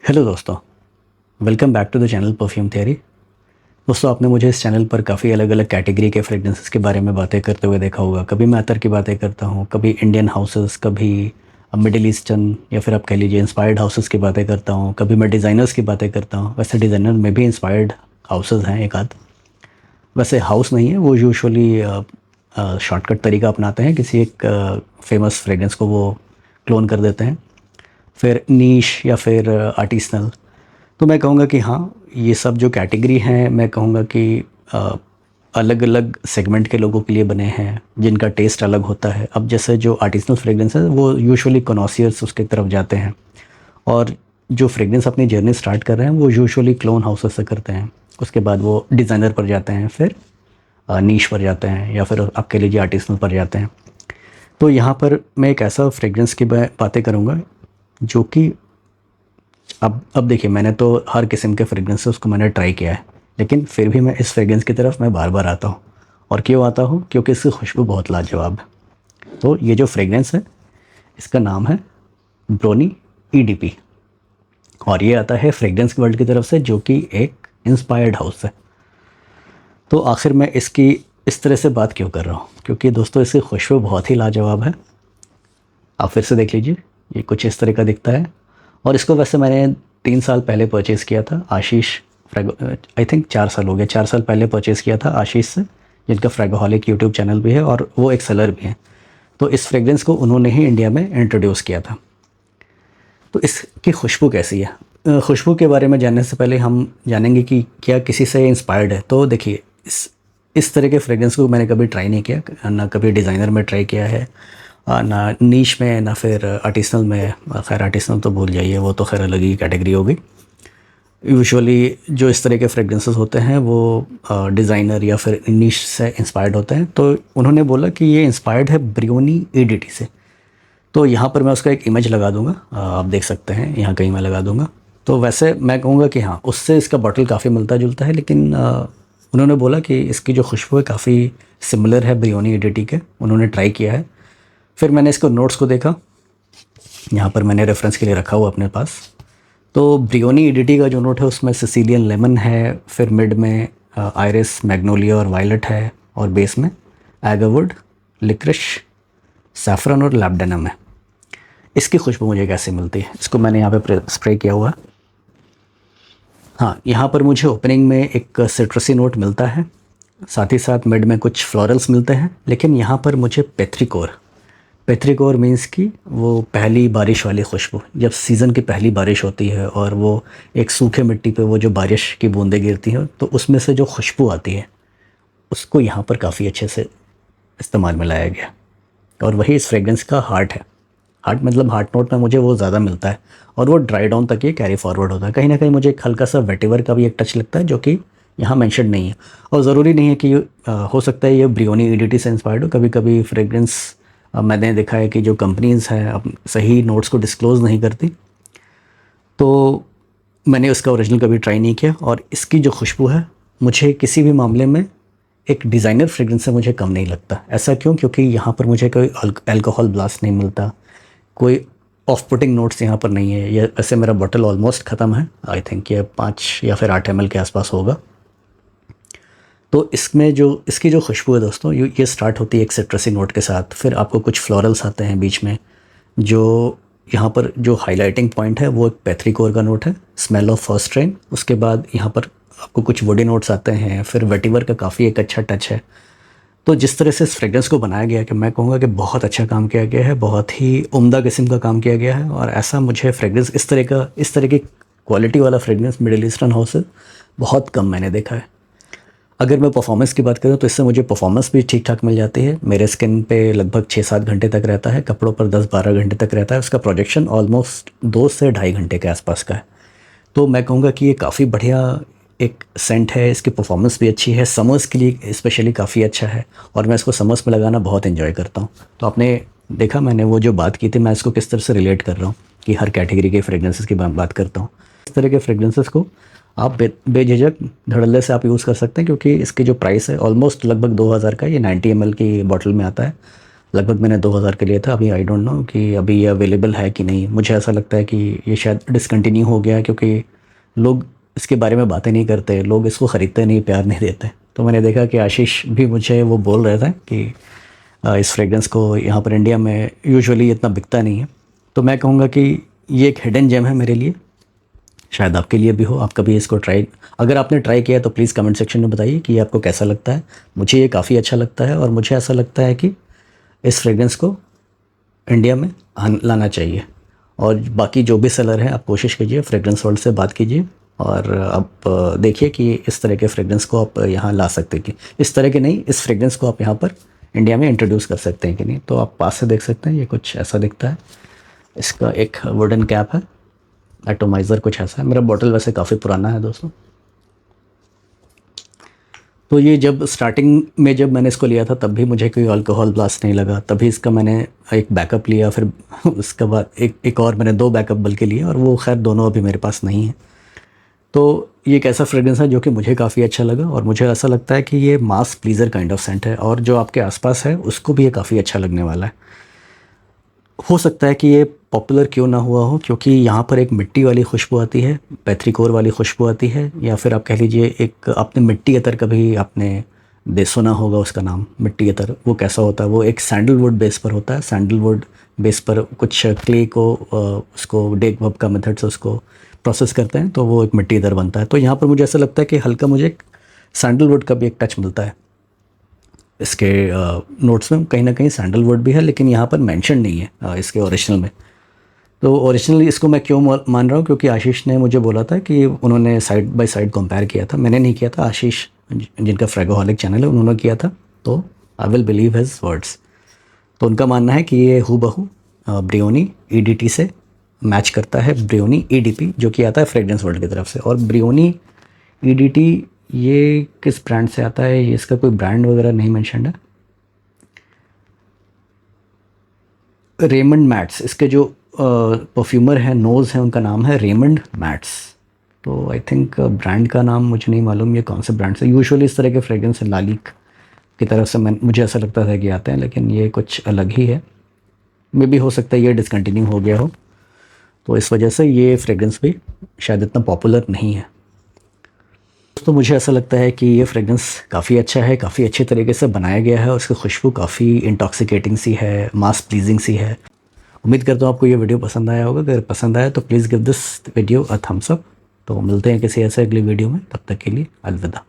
Hello दोस्तों, welcome back to the channel perfume theory. दोस्तों, आपने मुझे इस चैनल पर काफ़ी अलग अलग कैटेगरी के फ्रेगरेंसेस के बारे में बातें करते हुए देखा होगा। कभी मैं अतर की बातें करता हूँ, कभी इंडियन हाउसेस, कभी मिडिल ईस्टर्न या फिर आप कह लीजिए इंस्पायर्ड हाउसेस की बातें करता हूँ, कभी मैं डिज़ाइनर्स की बातें करता हूँ। वैसे डिज़ाइनर में भी इंस्पायर्ड हाउसेस हैं एक आध। वैसे हाउस नहीं है, वो यूजुअली शॉर्टकट तरीका अपनाते हैं, किसी एक फेमस फ्रेगरेंस को वो क्लोन कर देते हैं। फिर नीश या फिर आर्टिसनल। तो मैं कहूँगा कि हाँ, ये सब जो कैटेगरी हैं, मैं कहूँगा कि अलग अलग सेगमेंट के लोगों के लिए बने हैं, जिनका टेस्ट अलग होता है। अब जैसे जो आर्टिसनल फ्रेगरेंस है वो यूजुअली कॉनोसियर्स उसकी तरफ जाते हैं, और जो फ्रेगरेंस अपनी जर्नी स्टार्ट कर रहे हैं वो यूजुअली क्लोन हाउसेस से करते हैं। उसके बाद वो डिज़ाइनर पर जाते हैं, फिर नीश पर जाते हैं, या फिर आप कह लीजिए आर्टिसनल पर जाते हैं। तो यहाँ पर मैं एक ऐसा फ्रेगरेंस की बातें करूँगा जो कि अब देखिए, मैंने तो हर किस्म के फ्रेगरेंसेस को मैंने ट्राई किया है, लेकिन फिर भी मैं इस फ्रेगरेंस की तरफ मैं बार बार आता हूँ। और क्यों आता हूँ? क्योंकि इसकी खुशबू बहुत लाजवाब है। तो ये जो फ्रेगरेंस है, इसका नाम है ब्रोनी ईडीपी, और ये आता है फ्रेगरेंस वर्ल्ड की तरफ से, जो कि एक इंस्पायर्ड हाउस है। तो आखिर मैं इसकी इस तरह से बात क्यों कर रहा हूँ? क्योंकि दोस्तों, इसकी खुशबू बहुत ही लाजवाब है। आप फिर से देख लीजिए, ये कुछ इस तरह का दिखता है। और इसको वैसे मैंने 3 साल पहले परचेज़ किया था आशीष आई थिंक 4 साल हो गया, 4 साल पहले परचेज़ किया था आशीष से, जिनका फ्रैगोहॉलिक यूट्यूब चैनल भी है और वो एक सेलर भी हैं। तो इस फ्रेगरेंस को उन्होंने ही इंडिया में इंट्रोड्यूस किया था। तो इसकी खुशबू कैसी है? खुशबू के बारे में जानने से पहले हम जानेंगे कि क्या किसी से इंस्पायर्ड है। तो देखिए, इस तरह के फ्रेगरेंस को मैंने कभी ट्राई नहीं किया, ना कभी डिज़ाइनर में ट्राई किया है, ना नीश में, ना फिर आर्टिसनल में। खैर आर्टिसनल तो भूल जाइए, वो तो खैर अलग ही कैटेगरी होगी। यूजुअली जो इस तरह के फ्रेगरेंसेस होते हैं वो डिज़ाइनर या फिर नीश से इंस्पायर्ड होते हैं। तो उन्होंने बोला कि ये इंस्पायर्ड है ब्रियोनी ईडीटी से। तो यहाँ पर मैं उसका एक इमेज लगा दूंगा, आप देख सकते हैं, यहाँ कहीं मैं लगा दूंगा। तो वैसे मैं कहूँगा कि हाँ, उससे इसका बॉटल काफ़ी मिलता जुलता है, लेकिन उन्होंने बोला कि इसकी जो खुशबू है काफ़ी सिमिलर है ब्रियोनी ईडीटी के। उन्होंने ट्राई किया है। फिर मैंने इसको नोट्स को देखा, यहाँ पर मैंने रेफरेंस के लिए रखा हुआ अपने पास। तो ब्रियोनी ईडीटी का जो नोट है उसमें सिसिलियन लेमन है, फिर मिड में आयरिस, मैग्नोलिया और वायलेट है, और बेस में एगावुड, लिक्रिश, सैफरन और लैब्डेनम है। इसकी खुशबू मुझे कैसे मिलती है? इसको मैंने यहाँ पे स्प्रे किया हुआ है। हाँ, यहाँ पर मुझे ओपनिंग में एक सिट्रसी नोट मिलता है, साथ ही साथ मिड में कुछ फ्लोरल्स मिलते हैं, लेकिन यहाँ पर मुझे पेथ्रिकोर मीन्स की वो पहली बारिश वाली खुशबू। जब सीज़न की पहली बारिश होती है और वो एक सूखे मिट्टी पे वो जो बारिश की बूंदें गिरती हैं, तो उसमें से जो खुशबू आती है, उसको यहाँ पर काफ़ी अच्छे से इस्तेमाल में लाया गया। और वही इस फ्रेगरेंस का हार्ट है। हार्ट मतलब हार्ट नोट में मुझे वो ज़्यादा मिलता है, और वो ड्राई डाउन तक ये कैरी फॉरवर्ड होता है। कहीं ना कहीं मुझे एक हल्का सा वेटिवर का भी एक टच लगता है, जो कि यहाँ मेंशन नहीं है। और ज़रूरी नहीं है कि हो सकता है ये ब्रियोनी ईडीटी से इंस्पायर्ड हो। कभी कभी फ्रेगरेंस मैंने देखा है कि जो कंपनीज़ हैं अब सही नोट्स को डिस्क्लोज़ नहीं करती, तो मैंने उसका ओरिजिनल कभी ट्राई नहीं किया। और इसकी जो खुशबू है, मुझे किसी भी मामले में एक डिज़ाइनर फ्रेगरेंस से मुझे कम नहीं लगता। ऐसा क्यों? क्योंकि यहाँ पर मुझे कोई अल्कोहल ब्लास्ट नहीं मिलता, कोई ऑफ पुटिंग नोट्स यहाँ पर नहीं है। ये ऐसे मेरा बॉटल ऑलमोस्ट ख़त्म है, आई थिंक ये 5 या फिर 8 ml के आसपास होगा। तो इसमें जो इसकी जो खुशबू है दोस्तों, ये स्टार्ट होती है एक सिट्रसी नोट के साथ, फिर आपको कुछ फ्लोरल्स आते हैं बीच में। जो यहाँ पर जो हाइलाइटिंग पॉइंट है वो एक पेथ्रिकोर का नोट है, स्मेल ऑफ फर्स्ट रेन। उसके बाद यहाँ पर आपको कुछ वुडी नोट्स आते हैं, फिर वेटिवर का काफ़ी एक अच्छा टच है। तो जिस तरह से इस फ्रेगरेंस को बनाया गया है, कि मैं कहूँगा कि बहुत अच्छा काम किया गया है, बहुत ही उम्दा किस्म का काम किया गया है। और ऐसा मुझे फ्रेगरेंस इस तरह की क्वालिटी वाला फ्रेगरेंस मिडिल ईस्टर्न हाउस से बहुत कम मैंने देखा है। अगर मैं परफॉर्मेंस की बात करूँ तो इससे मुझे परफॉर्मेंस भी ठीक ठाक मिल जाती है। मेरे स्किन पे लगभग 6-7 घंटे तक रहता है, कपड़ों पर 10-12 घंटे तक रहता है। उसका प्रोजेक्शन ऑलमोस्ट 2 से ढाई घंटे के आसपास का है। तो मैं कहूँगा कि ये काफ़ी बढ़िया एक सेंट है। इसकी परफॉर्मेंस भी अच्छी है, समर्स के लिए स्पेशली काफ़ी अच्छा है, और मैं इसको समर्स में लगाना बहुत एंजॉय करता हूँ। तो आपने देखा मैंने वो जो बात की थी, मैं इसको किस तरह से रिलेट कर रहा हूँ कि हर कैटेगरी के फ्रेगरेंसेस की बात करता हूँ। इस तरह के फ्रेगरेंसेस को आप बेझिझक धड़ल्ले से आप यूज़ कर सकते हैं, क्योंकि इसकी जो प्राइस है ऑलमोस्ट लगभग 2000 का, ये 90 ml की बॉटल में आता है। लगभग मैंने 2000 का लिया था। अभी आई डोंट नो कि अभी ये अवेलेबल है कि नहीं। मुझे ऐसा लगता है कि ये शायद डिसकंटिन्यू हो गया है, क्योंकि लोग इसके बारे में बातें नहीं करते, लोग इसको ख़रीदते नहीं, प्यार नहीं देते। तो मैंने देखा कि आशीष भी मुझे वो बोल रहे थे कि इस फ्रेगरेंस को यहाँ पर इंडिया में यूजुअली इतना बिकता नहीं है। तो मैं कहूँगा कि ये एक हिडन जेम है मेरे लिए, शायद आपके लिए भी हो। आप कभी इसको ट्राई, अगर आपने ट्राई किया तो प्लीज़ कमेंट सेक्शन में बताइए कि ये आपको कैसा लगता है। मुझे ये काफ़ी अच्छा लगता है और मुझे ऐसा लगता है कि इस फ्रेगरेंस को इंडिया में लाना चाहिए। और बाकी जो भी सेलर हैं, आप कोशिश कीजिए, फ्रेगरेंस वर्ल्ड से बात कीजिए और आप देखिए कि इस तरह के फ्रेगरेंस को आप यहाँ ला सकते हैं कि इस तरह के नहीं, इस फ्रेगरेंस को आप यहाँ पर इंडिया में इंट्रोड्यूस कर सकते हैं कि नहीं। तो आप पास से देख सकते हैं, ये कुछ ऐसा दिखता है। इसका एक वुडन कैप है, एटोमाइज़र कुछ ऐसा है। मेरा बॉटल वैसे काफ़ी पुराना है दोस्तों। तो ये जब स्टार्टिंग में जब मैंने इसको लिया था तब भी मुझे कोई अल्कोहल ब्लास्ट नहीं लगा। तभी इसका मैंने एक बैकअप लिया, फिर उसके बाद एक और मैंने 2 बैकअप बल्कि लिए, और वो खैर दोनों अभी मेरे पास नहीं है। तो ये एक ऐसा फ्रेगरेंस है जो कि मुझे काफ़ी अच्छा लगा, और मुझे ऐसा लगता है कि ये मास प्लीज़र काइंड ऑफ सेंट है, और जो आपके आसपास है उसको भी ये काफ़ी अच्छा लगने वाला है। हो सकता है कि ये पॉपुलर क्यों ना हुआ हो, क्योंकि यहाँ पर एक मिट्टी वाली खुशबू आती है, पेथ्रिकोर वाली खुशबू आती है, या फिर आप कह लीजिए एक, आपने मिट्टी अतर कभी आपने दे सुना होगा उसका नाम, मिट्टी अतर। वो कैसा होता है, वो एक सैंडलवुड बेस पर होता है। सैंडलवुड बेस पर कुछ क्ले को उसको डेक वब का मेथड से उसको प्रोसेस करते हैं, तो वो एक मिट्टी अतर बनता है। तो यहाँ पर मुझे ऐसा लगता है कि हल्का मुझे एक सैंडलवुड का भी एक टच मिलता है। इसके नोट्स में कहीं ना कहीं सैंडलवुड भी है, लेकिन यहाँ पर मेंशन नहीं है इसके ओरिजिनल में। तो ओरिजिनली इसको मैं क्यों मान रहा हूँ, क्योंकि आशीष ने मुझे बोला था कि उन्होंने साइड बाय साइड कंपेयर किया था। मैंने नहीं किया था, आशीष जिनका फ्रेगोहॉलिक चैनल है उन्होंने किया था। तो I will believe his words. तो उनका मानना है कि ये हूबहू ब्रियोनी ईडीटी से मैच करता है, ब्रियोनी ईडीपी जो कि आता है फ्रेग्रेंस वर्ल्ड की तरफ से। और ब्रियोनी ईडीटी ये किस ब्रांड से आता है, ये इसका कोई ब्रांड वगैरह नहीं मेंशन है। रेमंड मैट्स इसके जो परफ्यूमर हैं, नोज़ हैं, उनका नाम है रेमंड मैट्स। तो आई थिंक ब्रांड का नाम मुझे नहीं मालूम ये कौन से ब्रांड से। यूजुअली इस तरह के फ्रेग्रेंस लालिक की तरफ से मुझे ऐसा लगता था कि आते हैं, लेकिन ये कुछ अलग ही है। मे भी हो सकता है ये डिसकंटिन्यू हो गया हो, तो इस वजह से ये फ्रेग्रेंस भी शायद इतना पॉपुलर नहीं है। तो मुझे ऐसा लगता है कि ये फ्रेग्रेंस काफ़ी अच्छा है, काफ़ी अच्छे तरीके से बनाया गया है। उसकी खुशबू काफ़ी इंटॉक्सिकेटिंग सी है, मास प्लीजिंग सी है। उम्मीद करता हूँ आपको ये वीडियो पसंद आया होगा। अगर पसंद आया तो please give this video a thumbs up. तो मिलते हैं किसी ऐसे अगली वीडियो में, तब तक के लिए अलविदा।